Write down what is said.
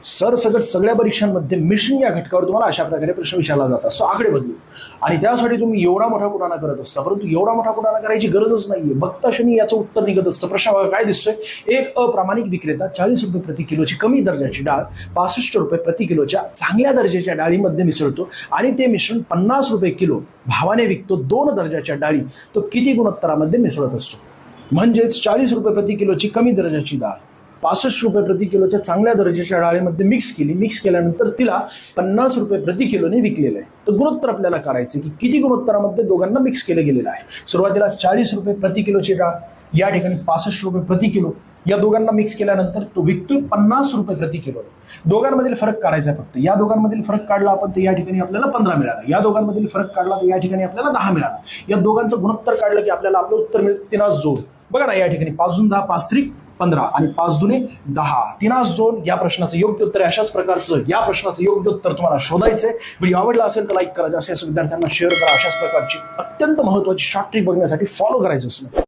सरसकट सगळ्या परीक्षांमध्ये मिश्रण या घटकावर तुम्हाला अशा प्रकारे प्रश्न विचारला जात असतो आकडे बदलू आणि त्यासाठी तुम्ही एवढा मोठा कुटाणा करत असता, परंतु एवढा मोठा कुटाणा करायची गरजच नाहीये. बघता क्षणी याचं उत्तर निघत असतं. प्रश्न बघा काय दिसतोय. एक अप्रामाणिक विक्रेता 40 रुपये प्रति किलोची कमी दर्जाची डाळ 65 रुपये प्रति किलोच्या चांगल्या दर्जाच्या डाळीमध्ये मिसळतो आणि ते मिश्रण 50 रुपये किलो भावाने विकतो. 2 दर्जाच्या डाळी तो किती गुणोत्तरामध्ये मिसळत असतो? म्हणजेच 40 रुपये प्रति किलोची कमी दर्जाची डाळ 65 रुपये प्रति किलोच्या चांगल्या दर्जाच्या डाळीमध्ये मिक्स केल्यानंतर तिला 50 रुपये प्रति किलोने विकलेलं आहे. तर गुणोत्तर आपल्याला काढायचं की किती गुणोत्तरामध्ये दोघांना मिक्स केलं गेलेलं आहे. सुरुवातीला 40 रुपये प्रति किलोची डाळ या ठिकाणी 65 रुपये प्रति किलो या दोघांना मिक्स केल्यानंतर तो विकतोय 50 रुपये प्रति किलो. दोघांमधील फरक काढायचा फक्त. या दोघांमधील फरक काढला आपण तर या ठिकाणी आपल्याला 15 मिळाला. या दोघांमधील फरक काढला तर या ठिकाणी आपल्याला 10 मिळाला. या दोघांचं गुणोत्तर काढलं की आपल्याला आपलं उत्तर मिळतं 3 जोड. बघा ना या ठिकाणी 5 10 5 3 15 आणि 5 दुने 10 3 जोड. या प्रश्नाचं योग्य उत्तर अशाच प्रकारचं या प्रश्नाचं योग्य उत्तर तुम्हाला शोधायचंय. व्हिडिओ आवडला असेल तर लाईक करा, जास्तीत जास्त विद्यार्थ्यांना शेअर करा. अशाच प्रकारची अत्यंत महत्त्वाची शॉर्ट ट्रिक बघण्यासाठी फॉलो करायचं असलं